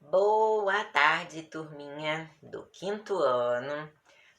Boa tarde, turminha do quinto ano.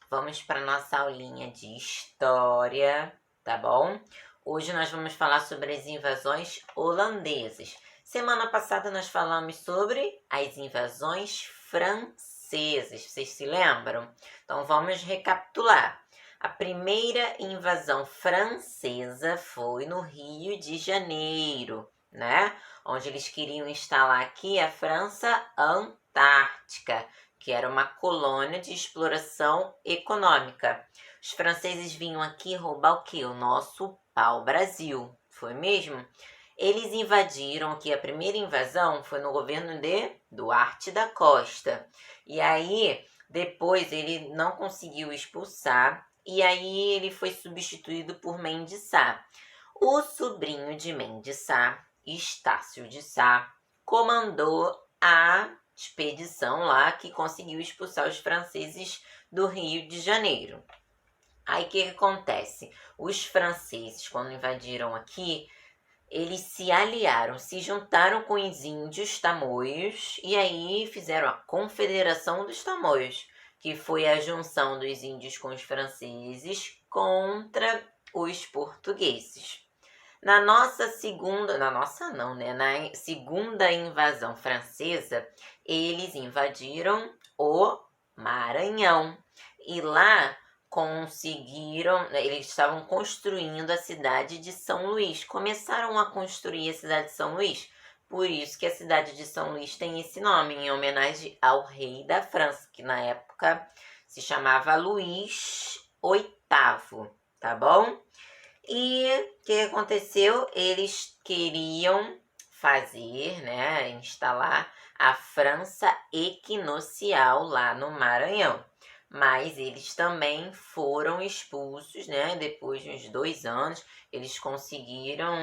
Vamos para nossa aulinha de história, tá bom? Hoje nós vamos falar sobre as invasões holandesas. Semana passada nós falamos sobre as invasões francesas, vocês se lembram? Então vamos recapitular. A primeira invasão francesa foi no Rio de Janeiro, né? Onde eles queriam instalar aqui a França Antártica, que era uma colônia de exploração econômica. Os franceses vinham aqui roubar o quê? O nosso pau-brasil, foi mesmo? Eles invadiram aqui, a primeira invasão foi no governo de Duarte da Costa. E aí, depois ele não conseguiu expulsar, e aí ele foi substituído por Mendes Sá. O sobrinho de Mendes Sá, Estácio de Sá, comandou a expedição lá que conseguiu expulsar os franceses do Rio de Janeiro. Aí o que acontece? Os franceses, quando invadiram aqui, eles se aliaram, se juntaram com os índios tamoios e aí fizeram a Confederação dos Tamoios, que foi a junção dos índios com os franceses contra os portugueses. Na segunda invasão francesa, eles invadiram o Maranhão. E lá eles estavam construindo a cidade de São Luís. Começaram a construir a cidade de São Luís. Por isso que a cidade de São Luís tem esse nome, em homenagem ao rei da França, que na época se chamava Luís VIII, tá bom? E o que aconteceu? Eles queriam fazer, né, instalar a França Equinocial lá no Maranhão. Mas eles também foram expulsos, né? Depois de uns 2 anos, eles conseguiram,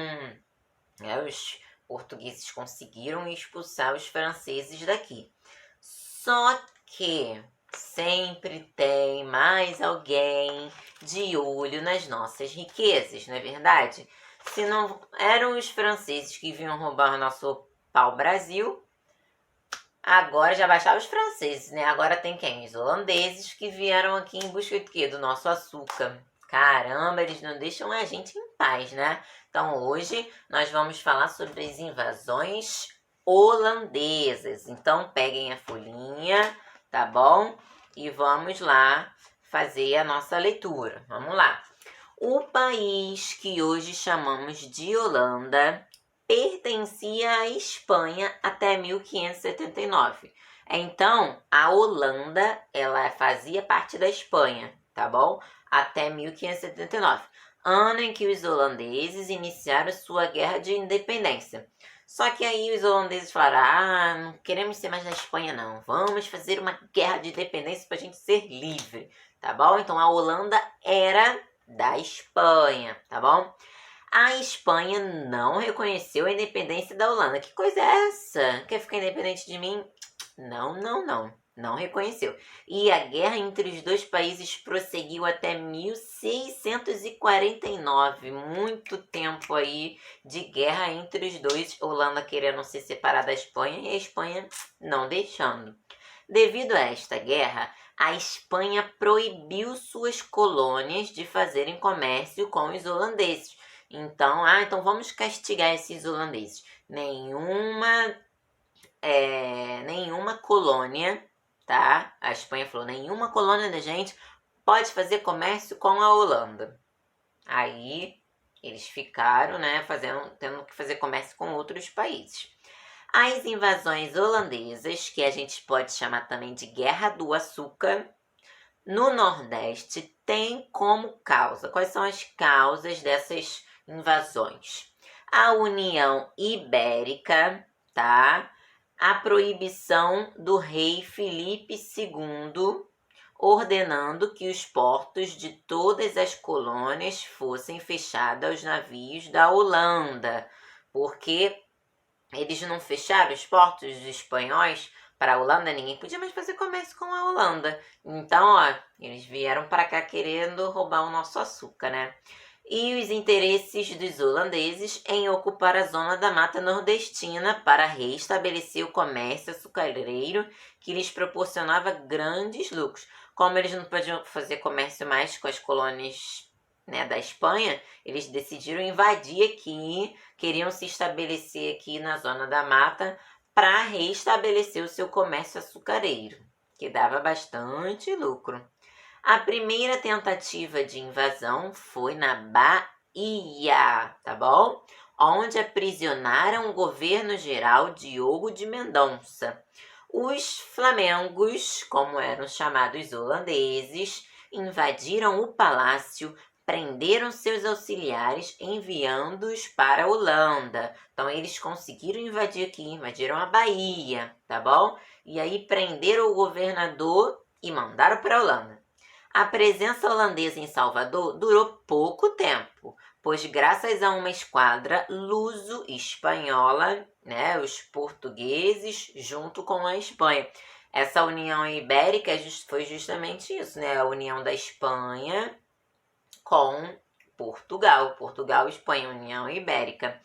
né, os portugueses conseguiram expulsar os franceses daqui. Só que sempre tem mais alguém de olho nas nossas riquezas, não é verdade? Se não eram os franceses que vinham roubar o nosso pau-brasil, agora já baixaram os franceses, né? Agora tem quem? Os holandeses que vieram aqui em busca do quê? Do nosso açúcar. Caramba, eles não deixam a gente em paz, né? Então hoje nós vamos falar sobre as invasões holandesas. Então peguem a folhinha, tá bom? E vamos lá fazer a nossa leitura. Vamos lá. O país que hoje chamamos de Holanda pertencia à Espanha até 1579. Então, a Holanda, ela fazia parte da Espanha, tá bom? Até 1579, ano em que os holandeses iniciaram sua guerra de independência. Só que aí os holandeses falaram, não queremos ser mais da Espanha não, vamos fazer uma guerra de independência para a gente ser livre, tá bom? Então, a Holanda era da Espanha, tá bom? A Espanha não reconheceu a independência da Holanda. Que coisa é essa? Quer ficar independente de mim? Não. Não reconheceu. E a guerra entre os dois países prosseguiu até 1649. Muito tempo aí de guerra entre os dois. A Holanda querendo se separar da Espanha e a Espanha não deixando. Devido a esta guerra, a Espanha proibiu suas colônias de fazerem comércio com os holandeses. Então vamos castigar esses holandeses. Nenhuma colônia, tá? A Espanha falou, nenhuma colônia da gente pode fazer comércio com a Holanda. Aí eles ficaram, né, tendo que fazer comércio com outros países. As invasões holandesas, que a gente pode chamar também de Guerra do Açúcar, no Nordeste, tem como causa. Quais são as causas dessas invasões? A União Ibérica, tá? A proibição do rei Filipe II, ordenando que os portos de todas as colônias fossem fechados aos navios da Holanda, porque eles não fecharam os portos dos espanhóis para a Holanda, ninguém podia mais fazer comércio com a Holanda. Então, eles vieram para cá querendo roubar o nosso açúcar, né? e os interesses dos holandeses em ocupar a zona da Mata Nordestina para restabelecer o comércio açucareiro que lhes proporcionava grandes lucros. Como eles não podiam fazer comércio mais com as colônias, né, da Espanha, eles decidiram invadir aqui, queriam se estabelecer aqui na zona da mata para restabelecer o seu comércio açucareiro, que dava bastante lucro. A primeira tentativa de invasão foi na Bahia, tá bom? Onde aprisionaram o governo-geral Diogo de Mendonça. Os flamengos, como eram chamados holandeses, invadiram o palácio, prenderam seus auxiliares, enviando-os para a Holanda. Então, eles conseguiram invadir aqui, invadiram a Bahia, tá bom? E aí prenderam o governador e mandaram para a Holanda. A presença holandesa em Salvador durou pouco tempo, pois graças a uma esquadra luso-espanhola, né, os portugueses junto com a Espanha. Essa União Ibérica foi justamente isso, né, a união da Espanha com Portugal, Espanha, União Ibérica.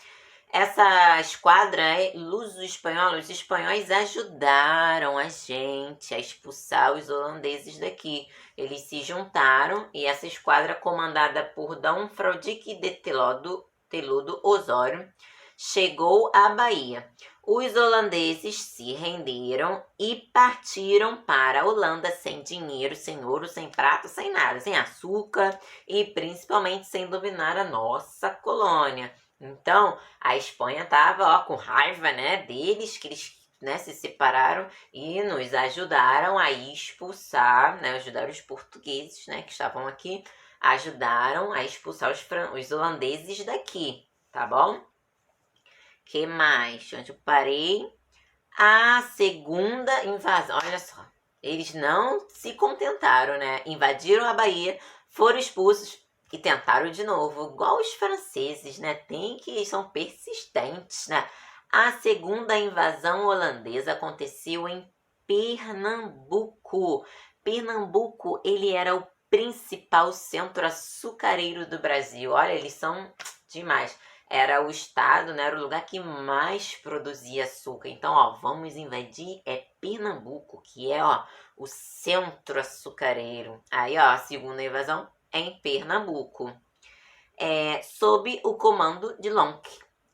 Essa esquadra luso-espanhola, os espanhóis ajudaram a gente a expulsar os holandeses daqui. Eles se juntaram e essa esquadra, comandada por D. Fraudique de Teludo Osório, chegou à Bahia. Os holandeses se renderam e partiram para a Holanda sem dinheiro, sem ouro, sem prata, sem nada, sem açúcar e principalmente sem dominar a nossa colônia. Então, a Espanha estava com raiva, né, deles, que eles, né, se separaram e nos ajudaram a expulsar, né, ajudaram os portugueses, né, que estavam aqui, ajudaram a expulsar os holandeses daqui, tá bom? Que mais? Onde eu parei? A segunda invasão, olha só, eles não se contentaram, né, invadiram a Bahia, foram expulsos, e tentaram de novo, igual os franceses, né? São persistentes, né? A segunda invasão holandesa aconteceu em Pernambuco. Pernambuco, ele era o principal centro açucareiro do Brasil. Olha, eles são demais. Era o estado, né? Era o lugar que mais produzia açúcar. Então, ó, vamos invadir Pernambuco, que é, ó, o centro açucareiro. Aí, ó, a segunda invasão em Pernambuco, sob o comando de Lonck.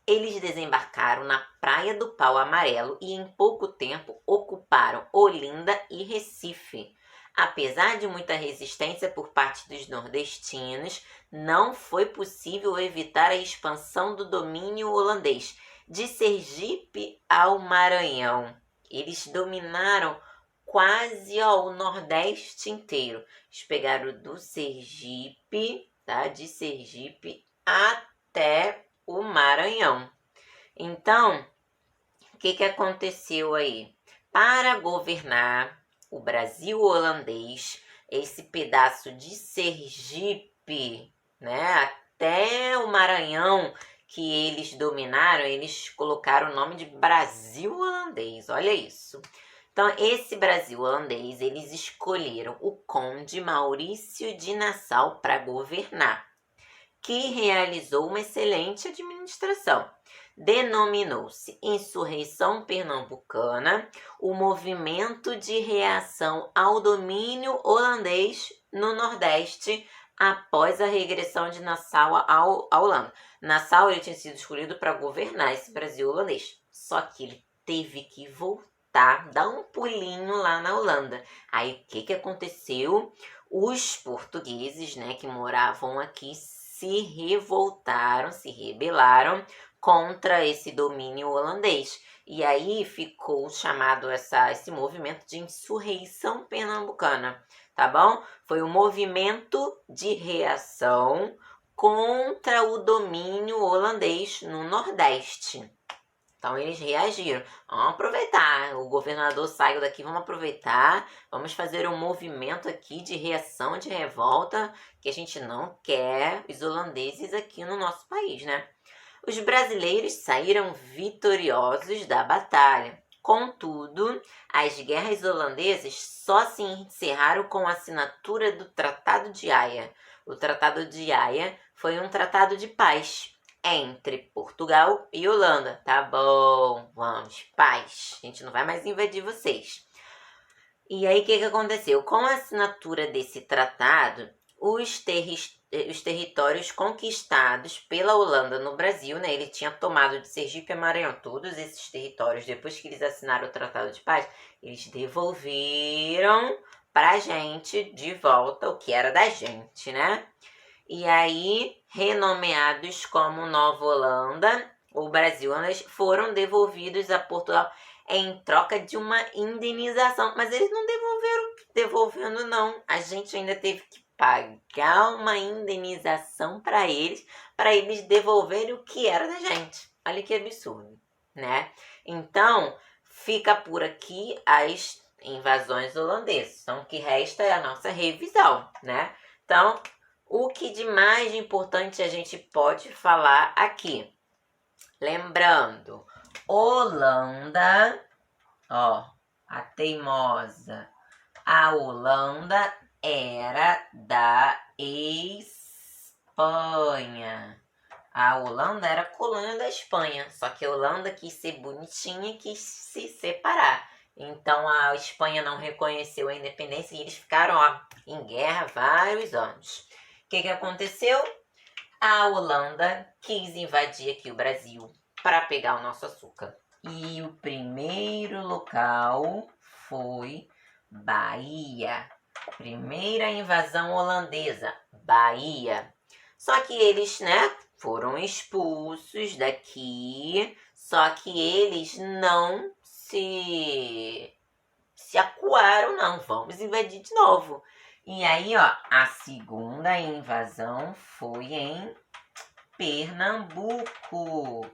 Eles desembarcaram na Praia do Pau Amarelo e em pouco tempo ocuparam Olinda e Recife. Apesar de muita resistência por parte dos nordestinos, não foi possível evitar a expansão do domínio holandês, de Sergipe ao Maranhão. Eles dominaram quase o Nordeste inteiro. Eles pegaram do Sergipe, tá? De Sergipe até o Maranhão. Então, o que aconteceu aí? Para governar o Brasil holandês, esse pedaço de Sergipe, né, até o Maranhão que eles dominaram, eles colocaram o nome de Brasil holandês. Olha isso. Então, esse Brasil holandês, eles escolheram o conde Maurício de Nassau para governar, que realizou uma excelente administração. Denominou-se Insurreição Pernambucana, o movimento de reação ao domínio holandês no Nordeste após a regressão de Nassau à Holanda. Nassau ele tinha sido escolhido para governar esse Brasil holandês, só que ele teve que voltar, dar um pulinho lá na Holanda. Aí, o que aconteceu? Os portugueses, né, que moravam aqui, se revoltaram, se rebelaram contra esse domínio holandês. E aí ficou chamado esse movimento de Insurreição Pernambucana, tá bom? Foi um movimento de reação contra o domínio holandês no Nordeste. Então, eles reagiram. Vamos aproveitar. O governador saiu daqui, vamos aproveitar. Vamos fazer um movimento aqui de reação, de revolta, que a gente não quer os holandeses aqui no nosso país, né? Os brasileiros saíram vitoriosos da batalha. Contudo, as guerras holandesas só se encerraram com a assinatura do Tratado de Haia, O Tratado de Haia foi um tratado de paz entre Portugal e Holanda. Tá bom, vamos, paz. A gente não vai mais invadir vocês. E aí, o que aconteceu? Com a assinatura desse tratado, os territórios conquistados pela Holanda no Brasil, né? Ele tinha tomado de Sergipe a Maranhão. Todos esses territórios, depois que eles assinaram o Tratado de Paz, eles devolveram pra gente de volta o que era da gente, né? E aí, renomeados como Nova Holanda ou Brasil, eles foram devolvidos a Portugal em troca de uma indenização. Mas eles não devolvendo não. A gente ainda teve que pagar uma indenização para eles devolverem o que era da gente. Olha que absurdo, né? Então, fica por aqui as invasões holandesas. Então, o que resta é a nossa revisão, né? Então, o que de mais importante a gente pode falar aqui? Lembrando, Holanda, ó, a teimosa. A Holanda era da Espanha. A Holanda era colônia da Espanha, só que a Holanda quis ser bonitinha e quis se separar. Então a Espanha não reconheceu a independência e eles ficaram em guerra vários anos. O que aconteceu? A Holanda quis invadir aqui o Brasil para pegar o nosso açúcar. E o primeiro local foi Bahia. Primeira invasão holandesa, Bahia. Só que eles, né, foram expulsos daqui, só que eles não se acuaram, não. Vamos invadir de novo. E aí, ó, a segunda invasão foi em Pernambuco.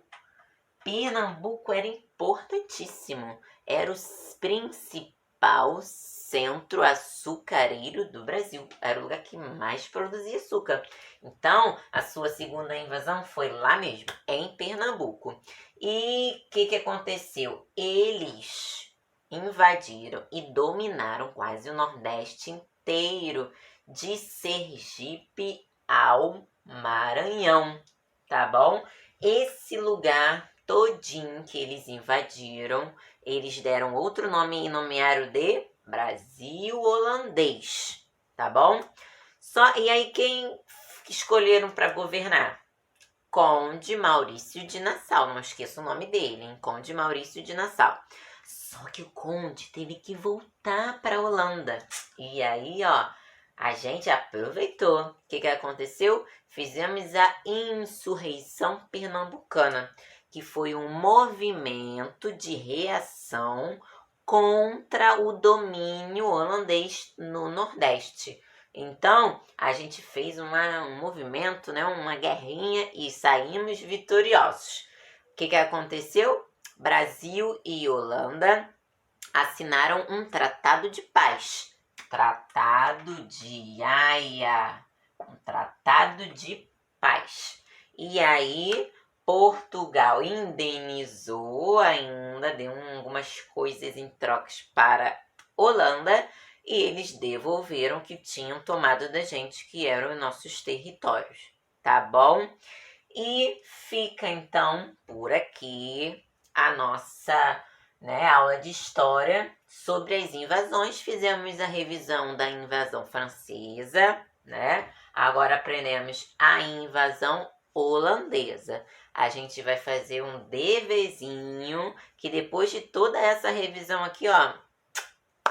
Pernambuco era importantíssimo. Era o principal centro açucareiro do Brasil. Era o lugar que mais produzia açúcar. Então, a sua segunda invasão foi lá mesmo, em Pernambuco. E o que aconteceu? Eles invadiram e dominaram quase o Nordeste inteiro, de Sergipe ao Maranhão, tá bom? Esse lugar todinho que eles invadiram, eles deram outro nome e nomearam de Brasil Holandês, tá bom? E aí quem escolheram para governar? Conde Maurício de Nassau, não esqueça o nome dele, hein? Conde Maurício de Nassau. Só que o conde teve que voltar para a Holanda. E aí, ó, a gente aproveitou. O que aconteceu? Fizemos a insurreição pernambucana, que foi um movimento de reação contra o domínio holandês no Nordeste. Então, a gente fez um movimento, né, uma guerrinha e saímos vitoriosos. O que aconteceu? Brasil e Holanda assinaram um tratado de paz. Tratado de Haia. Um tratado de paz. E aí, Portugal indenizou ainda, deu algumas coisas em trocas para Holanda e eles devolveram o que tinham tomado da gente, que eram os nossos territórios, tá bom? E fica então por aqui a nossa, né, aula de história sobre as invasões. Fizemos a revisão da invasão francesa, né? Agora aprendemos a invasão holandesa. A gente vai fazer um deverzinho que depois de toda essa revisão aqui, ó,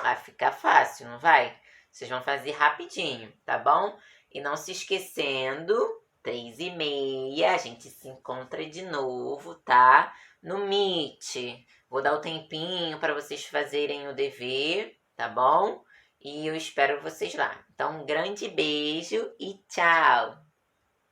vai ficar fácil, não vai? Vocês vão fazer rapidinho, tá bom? E não se esquecendo, 3h30, a gente se encontra de novo, tá? No Meet. Vou dar o tempinho para vocês fazerem o dever, tá bom? E eu espero vocês lá. Então, um grande beijo e tchau!